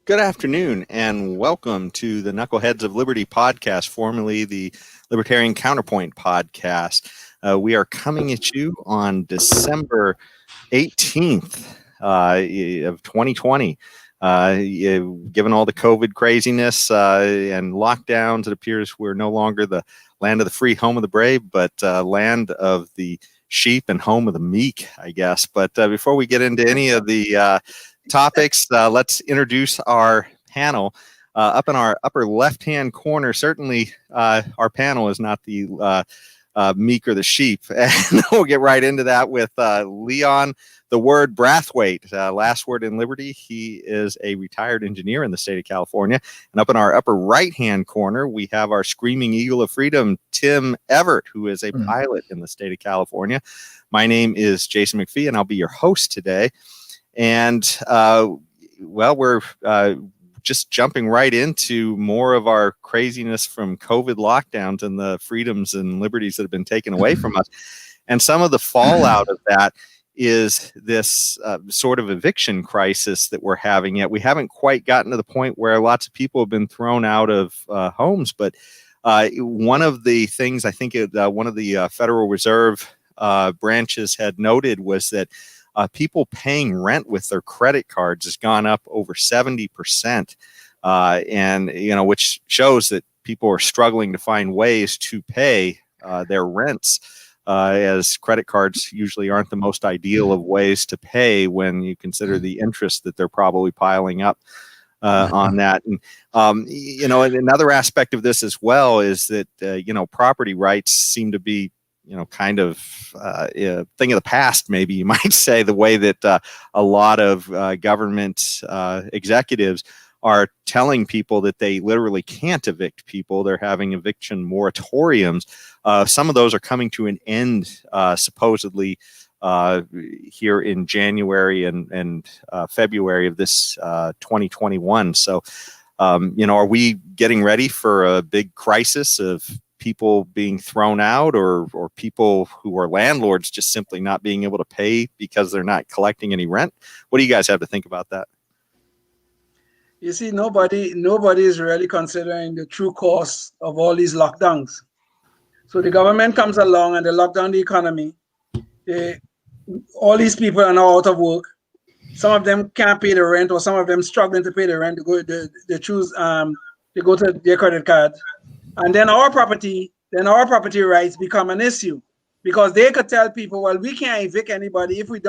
Good afternoon, and welcome to the Knuckleheads of Liberty podcast, formerly the Libertarian Counterpoint podcast. We are coming at you on December 18th of 2020. Given all the COVID craziness and lockdowns, it appears we're no longer the land of the free, home of the brave, but land of the sheep and home of the meek, I guess. But before we get into any of the topics, let's introduce our panel. Up in our upper left-hand corner, certainly our panel is not the meek or the sheep. And we'll get right into that with Leon, the word Brathwaite, last word in Liberty. He is a retired engineer in the state of California. And up in our upper right-hand corner, we have our screaming eagle of freedom, Tim Everett, who is a pilot in the state of California. My name is Jason McPhee, and I'll be your host today. And, we're just jumping right into more of our craziness from COVID lockdowns and the freedoms and liberties that have been taken away from us. And some of the fallout of that is this sort of eviction crisis that we're having. Yet we haven't quite gotten to the point where lots of people have been thrown out of homes. But one of the things I think one of the Federal Reserve branches had noted was that people paying rent with their credit cards has gone up over 70%, and which shows that people are struggling to find ways to pay their rents, as credit cards usually aren't the most ideal of ways to pay when you consider the interest that they're probably piling up on that. And another aspect of this as well is that property rights seem to be kind of thing of the past, maybe you might say, the way that a lot of government executives are telling people that they literally can't evict people. They're having eviction moratoriums. Some of those are coming to an end, supposedly, here in January and February of this 2021. So, are we getting ready for a big crisis of people being thrown out, or people who are landlords just simply not being able to pay because they're not collecting any rent? What do you guys have to think about that? You see, nobody is really considering the true cost of all these lockdowns. So the government comes along and they lock down the economy. All these people are now out of work. Some of them can't pay the rent, or some of them struggling to pay the rent. They go to their credit card. And then our property rights become an issue, because they could tell people, well, we can't evict anybody if we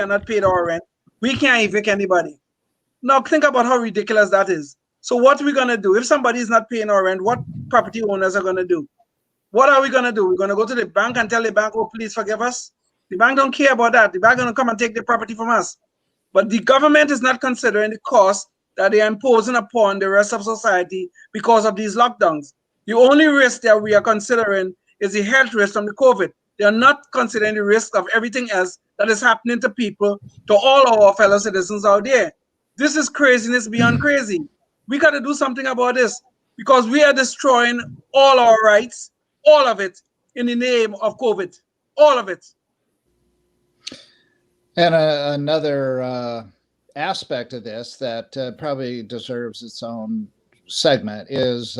are not paid our rent. We can't evict anybody. Now think about how ridiculous that is. So what are we gonna do if somebody is not paying our rent? What property owners are gonna do? What are we gonna do? We're gonna go to the bank and tell the bank, oh, please forgive us. The bank don't care about that. The bank gonna come and take the property from us. But the government is not considering the cost that they are imposing upon the rest of society because of these lockdowns. The only risk that we are considering is the health risk from the COVID. They are not considering the risk of everything else that is happening to people, to all of our fellow citizens out there. This is craziness beyond crazy. We got to do something about this, because we are destroying all our rights, all of it, in the name of COVID, all of it. And another aspect of this that probably deserves its own segment is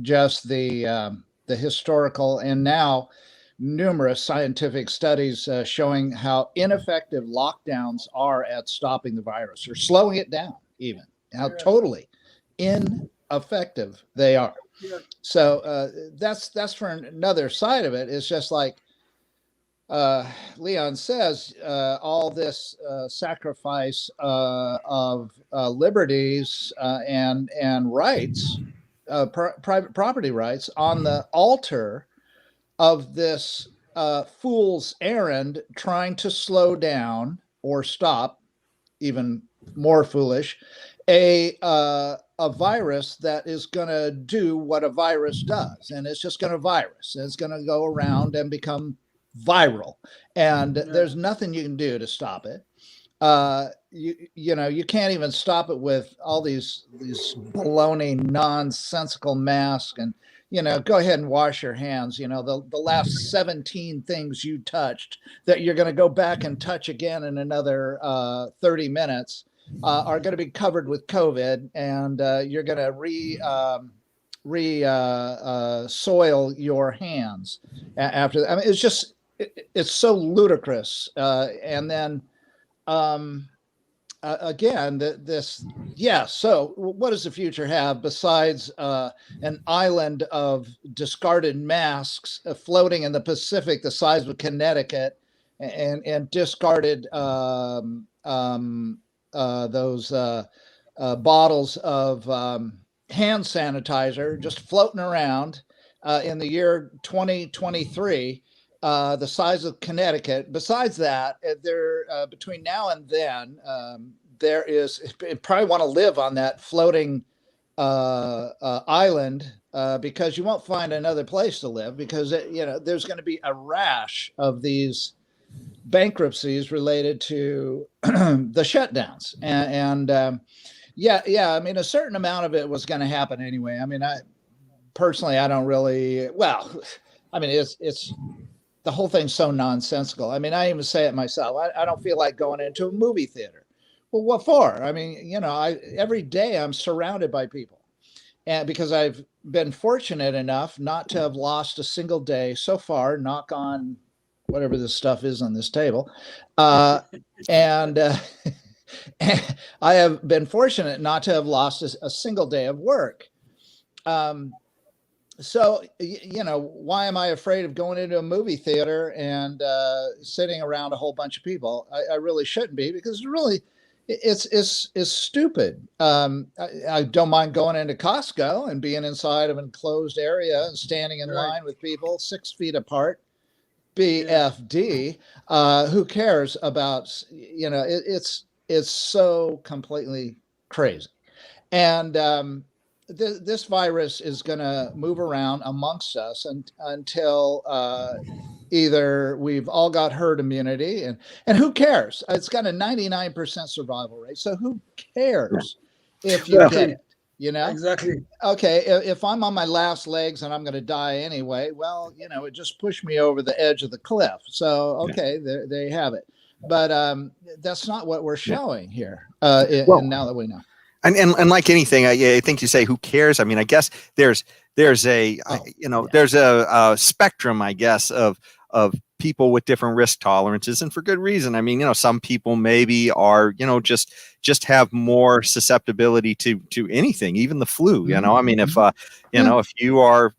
just the historical and now numerous scientific studies showing how ineffective lockdowns are at stopping the virus, or slowing it down, even how totally ineffective they are. Yeah. So that's for another side of it. It's just like Leon says, all this sacrifice of liberties and rights, private property rights, on the altar of this fool's errand, trying to slow down or stop, even more foolish, a virus that is going to do what a virus does, and it's just going to virus. It's going to go around and become viral, and there's nothing you can do to stop it. You can't even stop it with all these baloney, nonsensical masks, and go ahead and wash your hands. The last 17 things you touched that you're going to go back and touch again in another 30 minutes. are going to be covered with COVID, and you're going to soil your hands after that. I mean, it's just it's so ludicrous. And then again, so what does the future have besides an island of discarded masks floating in the Pacific the size of Connecticut, and discarded those bottles of hand sanitizer just floating around in the year 2023, the size of Connecticut. Besides that, there between now and then, there is, you probably want to live on that floating island because you won't find another place to live, because there's going to be a rash of these bankruptcies related to the shutdowns. And I mean, a certain amount of it was going to happen anyway. I mean, I don't really, I mean, it's the whole thing's so nonsensical. I mean, I even say it myself. I don't feel like going into a movie theater. Well, what for? I mean, every day I'm surrounded by people, and because I've been fortunate enough not to have lost a single day so far, knock on whatever this stuff is on this table. And I have been fortunate not to have lost a single day of work. So, why am I afraid of going into a movie theater and sitting around a whole bunch of people? I really shouldn't be, because it's stupid. I don't mind going into Costco and being inside of an enclosed area and standing in line with people 6 feet apart. BFD. Who cares about, it's so completely crazy. And this virus is going to move around amongst us until either we've all got herd immunity, and who cares? It's got a 99% survival rate. So who cares if you get it? Exactly. Okay, if I'm on my last legs and I'm going to die anyway, well, it just pushed me over the edge of the cliff. So, okay, there you have it. But that's not what we're showing here. And now that we know. And like anything, I think you say, who cares? I mean, I guess there's a spectrum, I guess, of people with different risk tolerances, and for good reason. I mean, some people maybe are, just have more susceptibility to anything, even the flu. I mean, if if you are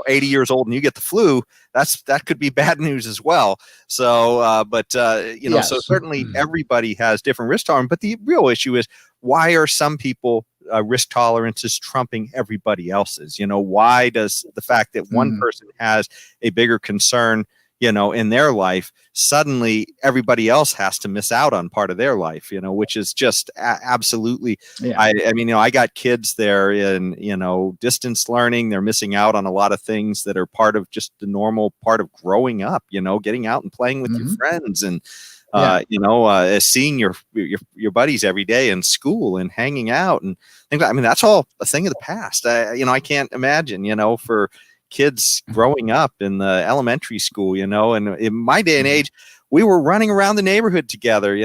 80 years old and you get the flu, that could be bad news as well. So, so certainly everybody has different risk tolerance. But the real issue is, why are some people risk tolerances trumping everybody else's? Why does the fact that one person has a bigger concern, in their life, suddenly everybody else has to miss out on part of their life, which is just absolutely, I mean, I got kids there in, distance learning. They're missing out on a lot of things that are part of just the normal part of growing up, getting out and playing with your friends, and seeing your buddies every day in school and hanging out and things. I mean, that's all a thing of the past. I can't imagine, for kids growing up in the elementary school, and in my day and age, we were running around the neighborhood together,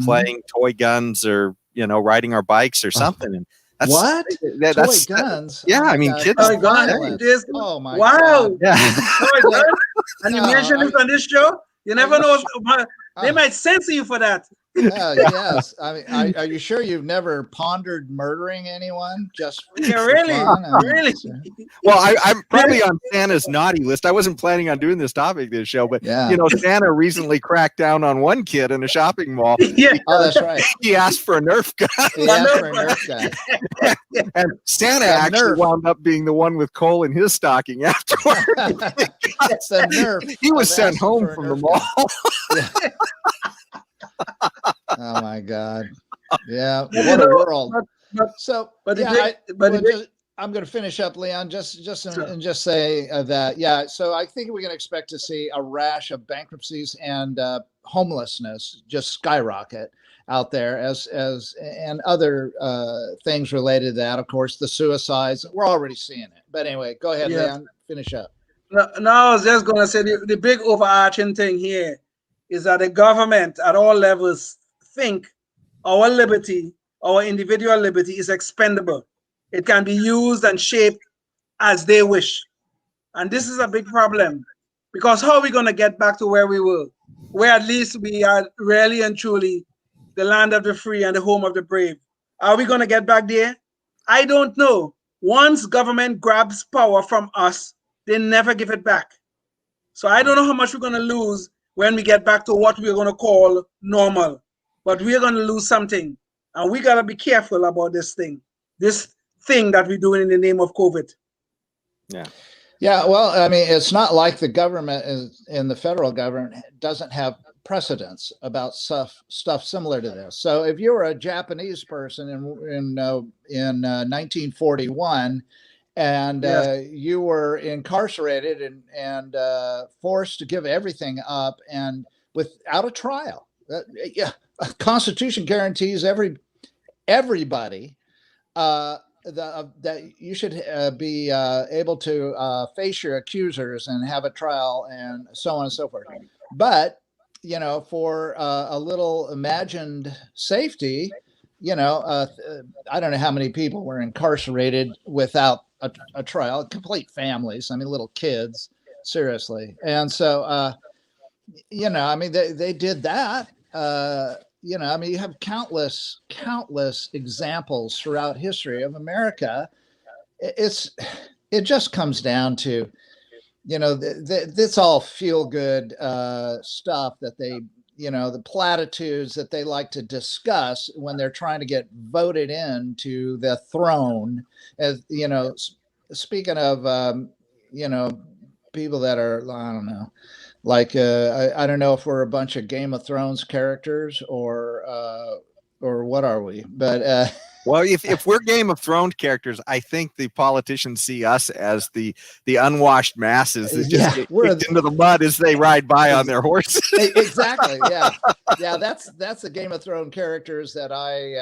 playing toy guns or, riding our bikes or something. And that's toy guns. Yeah. I mean, kids. Oh my God. Yeah. Toy guns. And you mentioned this on this show. You never know. They might censor you for that. Yes. I mean, are you sure you've never pondered murdering anyone? Really? Well, I'm probably on Santa's naughty list. I wasn't planning on doing this topic this show, but Santa recently cracked down on one kid in a shopping mall. That's right. He asked for a Nerf gun. And Santa actually wound up being the one with coal in his stocking afterward. That's the Nerf. He was sent home from the mall. Oh my God! Yeah, what a world. I'm going to finish up, Leon. Just say that. So I think we can expect to see a rash of bankruptcies and homelessness just skyrocket out there, as and other things related to that. Of course, the suicides. We're already seeing it. But anyway, go ahead, Leon. Finish up. No, I was just going to say the big overarching thing here is that the government at all levels think our liberty our individual liberty is expendable. It can be used and shaped as they wish. And this is a big problem, because how are we going to get back to where we were, where at least we are really and truly the land of the free and the home of the brave? Are we going to get back there? I don't know. Once government grabs power from us, they never give it back. So I don't know how much we're going to lose when we get back to what we're going to call normal. But we're going to lose something. And we got to be careful about this thing that we're doing in the name of COVID. Yeah. Yeah, well, I mean, it's not like the government in the federal government doesn't have precedents about stuff similar to this. So if you were a Japanese person in 1941 and you were incarcerated and forced to give everything up and without a trial, Constitution guarantees everybody that you should be able to face your accusers and have a trial and so on and so forth. But, for a little imagined safety, I don't know how many people were incarcerated without a trial, complete families. I mean, little kids, seriously. And so, I mean, they did that. I mean, you have countless examples throughout history of America. It just comes down to, this all feel good stuff that they, the platitudes that they like to discuss when they're trying to get voted into the throne. As speaking of, people that are, I don't know. Like, I don't know if we're a bunch of Game of Thrones characters or what are we? But well, if we're Game of Thrones characters, I think the politicians see us as the unwashed masses that just get kicked into the mud as they ride by on their horses. Exactly. Yeah. That's the Game of Thrones characters that I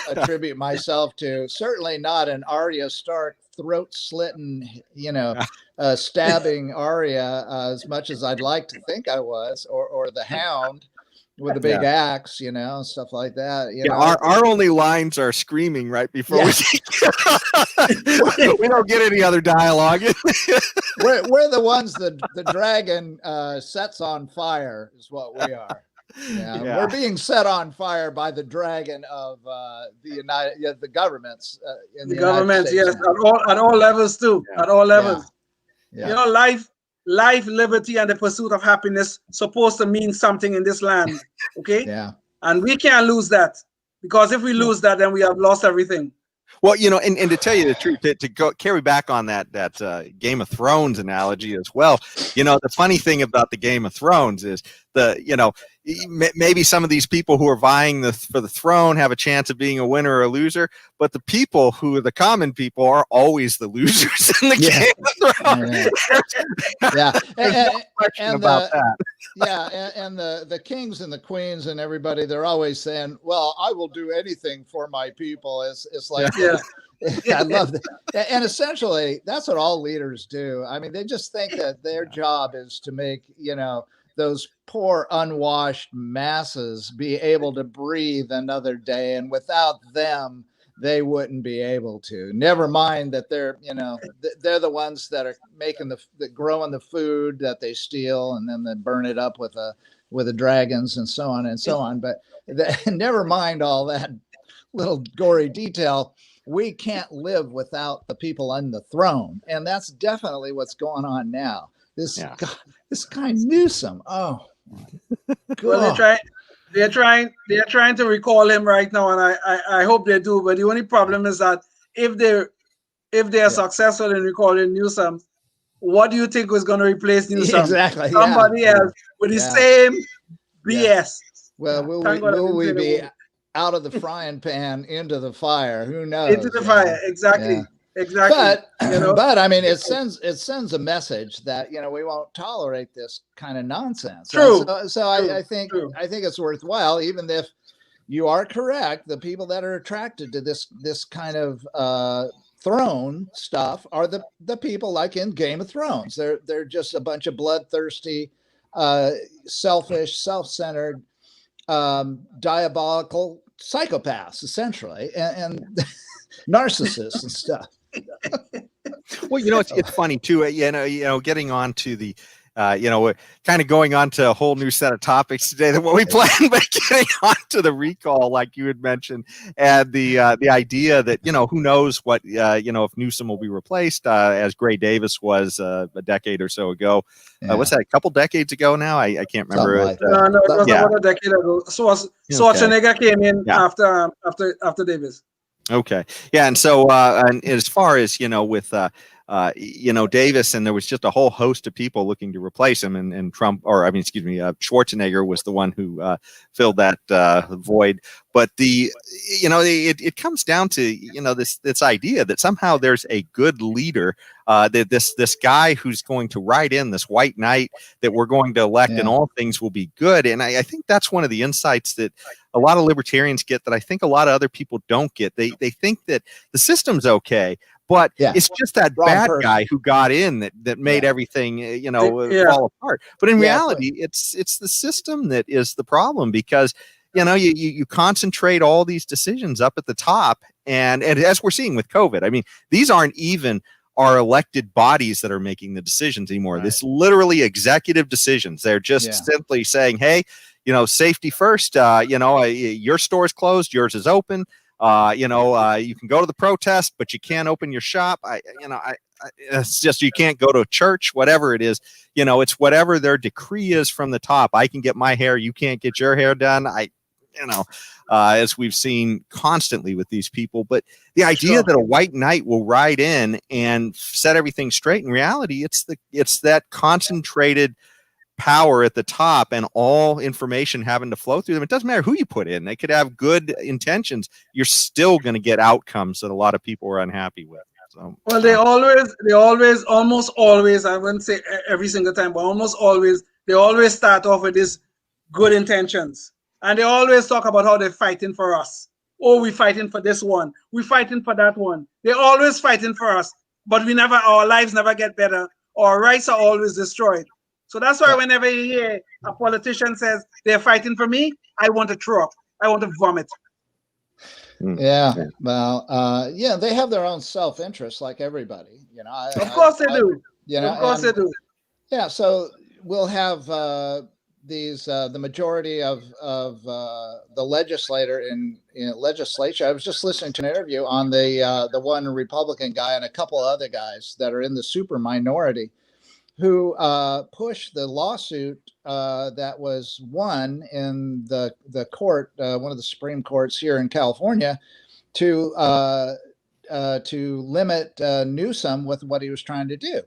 attribute myself to. Certainly not an Arya Stark throat-slitting, stabbing Arya as much as I'd like to think I was, or the Hound with the big axe, stuff like that. Our only lines are screaming right before we don't get any other dialogue. we're the ones the dragon sets on fire is what we are. Yeah. We're being set on fire by the dragon of the governments in the governments. Yes, at all levels too. Yeah. At all levels. Yeah. Life, liberty, and the pursuit of happiness supposed to mean something in this land. Okay. Yeah. And we can't lose that, because if we lose that, then we have lost everything. Well, and to tell you the truth, to go carry back on that Game of Thrones analogy as well, the funny thing about the Game of Thrones is maybe some of these people who are vying for the throne have a chance of being a winner or a loser, but the people who are the common people are always the losers in the Game of Thrones. And the kings and the queens and everybody, they're always saying, well, I will do anything for my people. It's like, I love that. And essentially, that's what all leaders do. I mean, they just think that their job is to make, those poor unwashed masses be able to breathe another day. And without them, they wouldn't be able to. Never mind that they're the ones that are making growing the food that they steal, and then they burn it up with the dragons and so on and so on. But never mind all that little gory detail. We can't live without the people on the throne. And that's definitely what's going on now. This guy Newsom. Oh, well, they're trying to recall him right now, and I hope they do. But the only problem is that if they are successful in recalling Newsom, what do you think was going to replace Newsom? Exactly. Somebody else with the same BS. Well, will we be out of the frying pan into the fire? Who knows? Into the fire, exactly. Yeah. Exactly. But I mean, it sends a message that we won't tolerate this kind of nonsense. True. I think it's worthwhile, even if you are correct. The people that are attracted to this kind of throne stuff are the people like in Game of Thrones. They're just a bunch of bloodthirsty, selfish, self-centered, diabolical psychopaths essentially, and narcissists and stuff. Well, it's funny too. Getting on to the, we're kind of going on to a whole new set of topics today than what we planned, but getting on to the recall, like you had mentioned, and the idea that who knows what if Newsom will be replaced as Gray Davis was a decade or so ago. What's that? A couple decades ago now? I can't remember. No, it was about a decade ago. So Schwarzenegger came in after Davis. Okay. Yeah. And so, and as far as, with, Davis, and there was just a whole host of people looking to replace him, and Trump, Schwarzenegger was the one who filled that void. But it comes down to, this idea that somehow there's a good leader, that this guy who's going to ride in, this white knight that we're going to elect, and all things will be good. And I think that's one of the insights that a lot of libertarians get that I think a lot of other people don't get. They think that the system's okay, but it's just that bad guy who got in that made everything, fall apart. But in reality, it's the system that is the problem, because you concentrate all these decisions up at the top, and as we're seeing with COVID, I mean, these aren't even our elected bodies that are making the decisions anymore. Right. This literally executive decisions. They're just simply saying, hey, safety first. Your store's closed, yours is open. You can go to the protest, but you can't open your shop. It's just, you can't go to church, whatever it is. It's whatever their decree is from the top. I can get my hair, you can't get your hair done. As we've seen constantly with these people. But the idea that a white knight will ride in and set everything straight, in reality, it's that concentrated power at the top and all information having to flow through them. It doesn't matter who you put in. They could have good intentions. You're still going to get outcomes that a lot of people are unhappy with. So, well, they always, almost always, I wouldn't say every single time, but almost always, they always start off with this good intentions. And they always talk about how they're fighting for us. Oh, we're fighting for this one. We're fighting for that one. They're always fighting for us, but our lives never get better. Our rights are always destroyed. So that's why whenever you hear a politician says they're fighting for me, I want to throw up. I want to vomit. Yeah. Well, they have their own self-interest, like everybody. Of course they do. Of course they do. Yeah. So we'll have the majority of the legislature. I was just listening to an interview on the one Republican guy and a couple of other guys that are in the super minority, who pushed the lawsuit that was won in the court, one of the Supreme Courts here in California, to limit Newsom with what he was trying to do.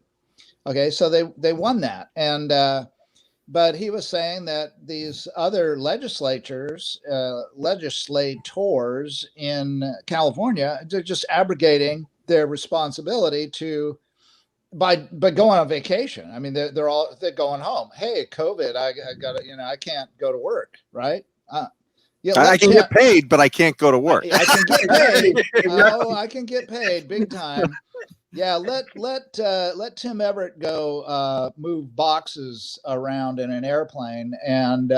Okay, so they won that, and but he was saying that these other legislators in California, they're just abrogating their responsibility by going on vacation. I mean, they're going home. Hey, COVID, I got I can't go to work, right? I can get paid, but I can't go to work. I can get paid. I can get paid big time. Yeah, let Tim Everett go move boxes around in an airplane, and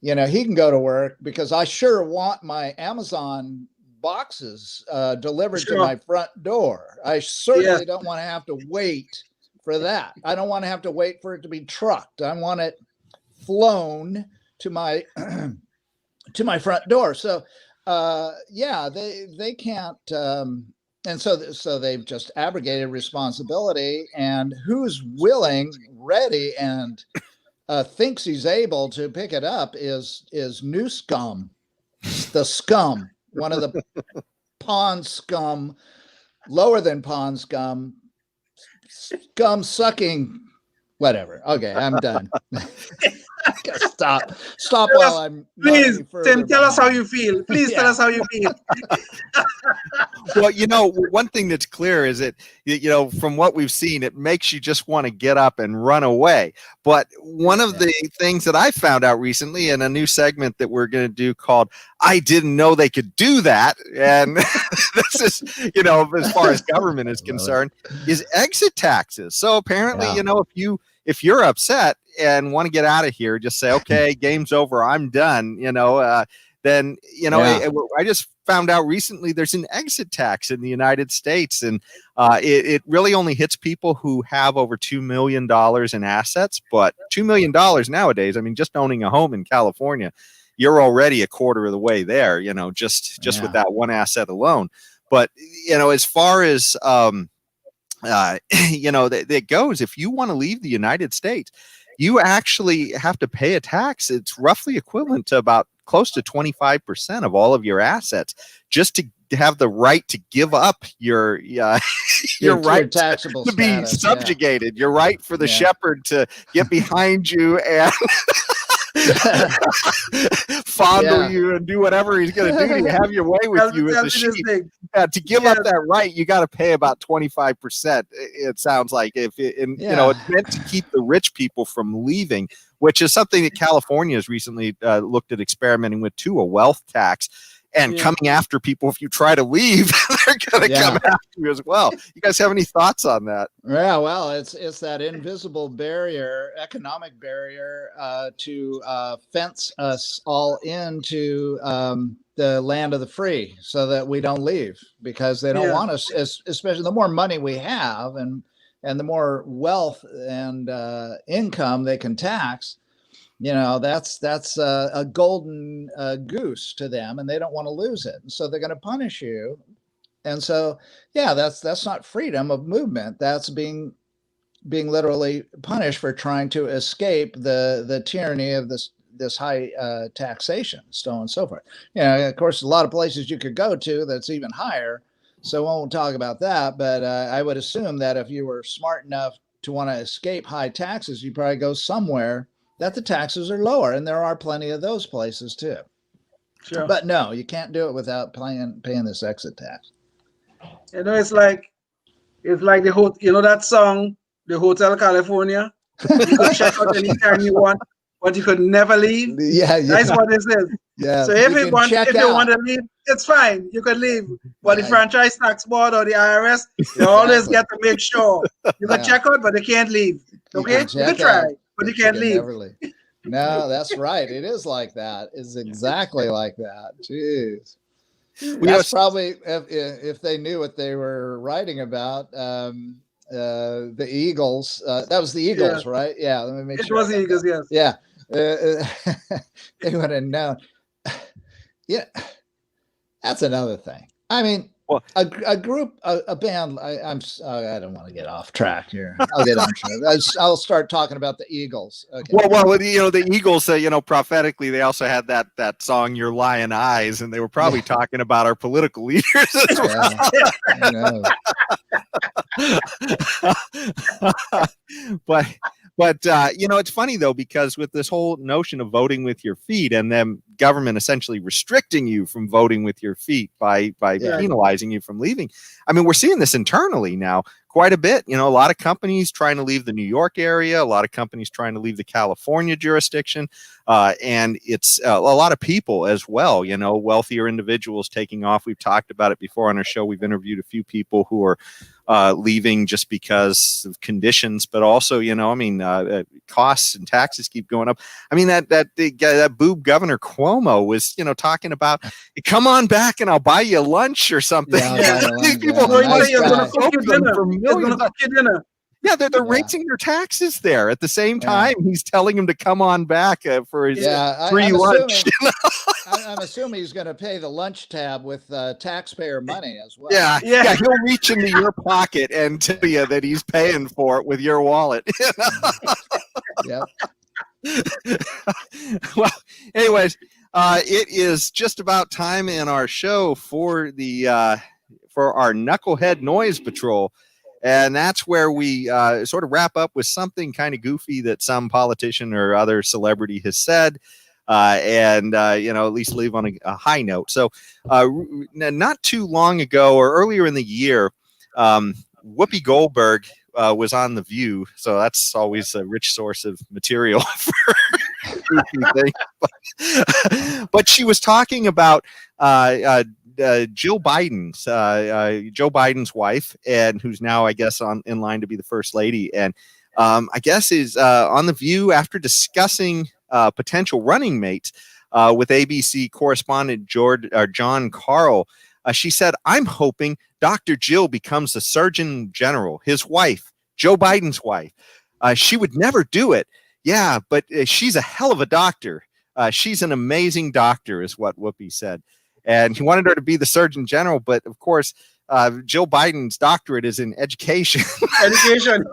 he can go to work, because I sure want my Amazon boxes delivered to my front door. I certainly don't want to have to wait for that. I don't want to have to wait for it to be trucked. I want it flown to my to my front door. So they can't and so they've just abrogated responsibility, and who's willing, ready, and thinks he's able to pick it up is new scum, the scum. One of the pond scum, lower than pond scum, scum sucking, whatever. Okay, I'm done. Stop while I'm. Please, Tim, tell us how you feel. Please tell us how you feel. Well, one thing that's clear is that, from what we've seen, it makes you just want to get up and run away. But one of the things that I found out recently in a new segment that we're going to do called I Didn't Know They Could Do That, and this is, as far as government is concerned, is exit taxes. So apparently, if you're upset and want to get out of here, just say, okay, game's over, I'm done. then, you know, Yeah. I just found out recently there's an exit tax in the United States, and it really only hits people who have over $2 million in assets. But $2 million nowadays, I mean, just owning a home in California, you're already a quarter of the way there, you know, just with that one asset alone. But, you know, as far as, you know, that goes, if you want to leave the United States, you actually have to pay a tax. It's roughly equivalent to about close to 25% of all of your assets, just to have the right to give up your right taxable to be status, subjugated, your right for the shepherd to get behind you and fondle you and do whatever he's going to do to have your way with you as a sheep. To give up that right, you got to pay about 25%. It sounds like you know, it's meant to keep the rich people from leaving, which is something that California has recently looked at experimenting with too, a wealth tax. And coming after people if you try to leave, they're going to come after you as well. You guys have any thoughts on that? Yeah, well, it's that invisible barrier, economic barrier, to fence us all into the land of the free, so that we don't leave, because they don't want us. Especially the more money we have, and the more wealth and income they can tax. You know, that's a golden goose to them, and they don't want to lose it. So they're going to punish you. And so, that's not freedom of movement. That's being literally punished for trying to escape the tyranny of this high taxation, so on and so forth. You know, of course, a lot of places you could go to that's even higher. So we won't talk about that. But I would assume that if you were smart enough to want to escape high taxes, you probably go somewhere that the taxes are lower, and there are plenty of those places too. Sure. But no, you can't do it without paying this exit tax. You know, it's like the you know that song, the Hotel California. You could check out anytime you want, but you could never leave. Yeah. That's what this is. Yeah. So if you want to leave, it's fine. You can leave. But the Franchise Tax Board or the IRS, you always get to make sure you can check out, but they can't leave. Okay, you can try. But you can't leave. No, that's right. It is like that. It's exactly like that. Jeez. That's probably if they knew what they were writing about. The Eagles. That was the Eagles, right? Yeah. Let me make sure. It was the Eagles. Yes. Yeah. They would have known. Yeah. That's another thing. I mean, a group, a band. I don't want to get off track here. I'll get on track. I'll start talking about the Eagles. Okay. Well, you know, the Eagles. You know, prophetically, they also had that song "Your Lion Eyes," and they were probably talking about our political leaders as well. I know. But you know, it's funny though, because with this whole notion of voting with your feet, and then government essentially restricting you from voting with your feet by penalizing you from leaving. I mean, we're seeing this internally now quite a bit. You know, a lot of companies trying to leave the New York area, a lot of companies trying to leave the California jurisdiction, and it's a lot of people as well. You know, wealthier individuals taking off. We've talked about it before on our show. We've interviewed a few people who are leaving just because of conditions, but also, you know, I mean, costs and taxes keep going up. I mean, that boob Governor Cuomo was, you know, talking about, come on back and I'll buy you lunch or something. These people are going to cook you dinner. Yeah, they're raising their taxes there. At the same time, he's telling him to come on back for his free lunch. I'm assuming he's going to pay the lunch tab with taxpayer money as well. Yeah. He'll reach into your pocket and tell you that he's paying for it with your wallet. Yeah. Well, anyways, it is just about time in our show for our Knucklehead Noise Patrol. And that's where we sort of wrap up with something kind of goofy that some politician or other celebrity has said, and you know, at least leave on a high note. So not too long ago, or earlier in the year, Whoopi Goldberg was on The View. So that's always a rich source of material for goofy things. But she was talking about Joe Biden's wife, and who's now, I guess, in line to be the first lady, and I guess is on The View after discussing potential running mates. with ABC correspondent John Carl. She said, "I'm hoping Dr. Jill becomes the Surgeon General, his wife, Joe Biden's wife. She would never do it. Yeah, but she's a hell of a doctor. She's an amazing doctor," is what Whoopi said. And he wanted her to be the Surgeon General, but of course, Jill Biden's doctorate is in education. Education.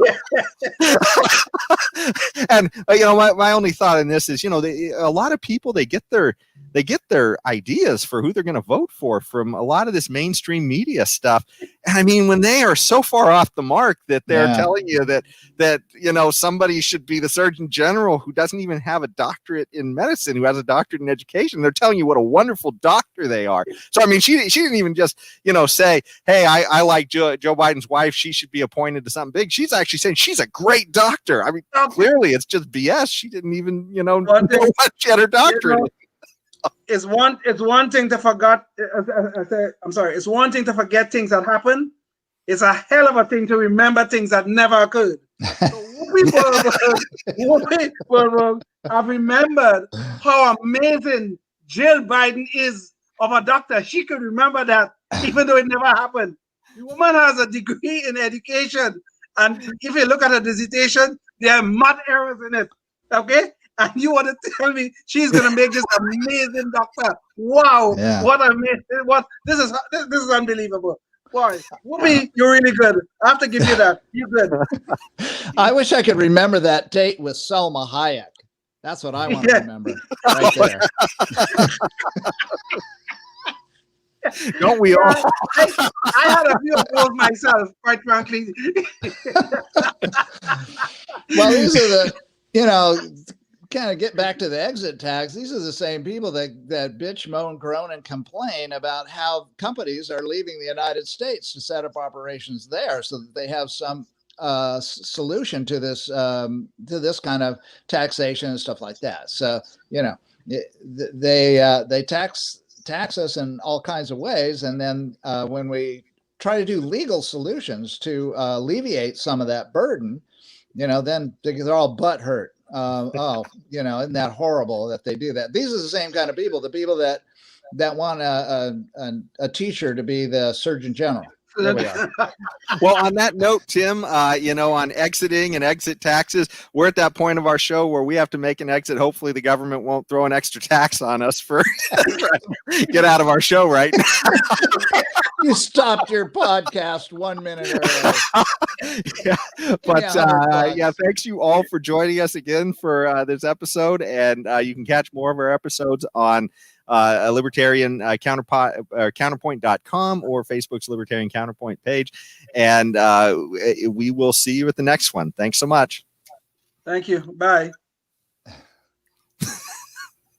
And my only thought in this is, a lot of people, they get their ideas for who they're going to vote for from a lot of this mainstream media stuff. And I mean, when they are so far off the mark that they're telling you that somebody should be the Surgeon General who doesn't even have a doctorate in medicine, who has a doctorate in education, they're telling you what a wonderful doctor they are. So I mean, she didn't even just say, "Hey, I like Joe Biden's wife, she should be appointed to something big." She's actually saying she's a great doctor. I mean, clearly it's just BS. She didn't even know what she had her doctorate in. It's one thing to forget. I'm sorry. It's one thing to forget things that happen. It's a hell of a thing to remember things that never occurred. So Whoopi Goldberg have remembered how amazing Jill Biden is of a doctor. She could remember that even though it never happened. The woman has a degree in education, and if you look at her dissertation, there are mud errors in it. Okay. And you want to tell me she's gonna make this amazing doctor? Wow! Yeah. What amazing! This is unbelievable. Boy, Whoopi, you're really good. I have to give you that. You're good. I wish I could remember that date with Selma Hayek. That's what I want to remember right there. Don't we all? I had a few of those myself, quite frankly. Well, these are the kind of get back to the exit tax. These are the same people that bitch, moan, groan, and complain about how companies are leaving the United States to set up operations there, so that they have some solution to this kind of taxation and stuff like that. So they tax us in all kinds of ways, and then when we try to do legal solutions to alleviate some of that burden, then they're all butthurt. Isn't that horrible that they do that? These are the same kind of people, the people that want a teacher to be the Surgeon General. There we are. Well, on that note, Tim, on exiting and exit taxes, we're at that point of our show where we have to make an exit. Hopefully the government won't throw an extra tax on us for get out of our show right now. You stopped your podcast 1 minute early. Thanks you all for joining us again for this episode. And you can catch more of our episodes on a Libertarian Counterpoint.com or Facebook's Libertarian Counterpoint page. And we will see you at the next one. Thanks so much. Thank you. Bye.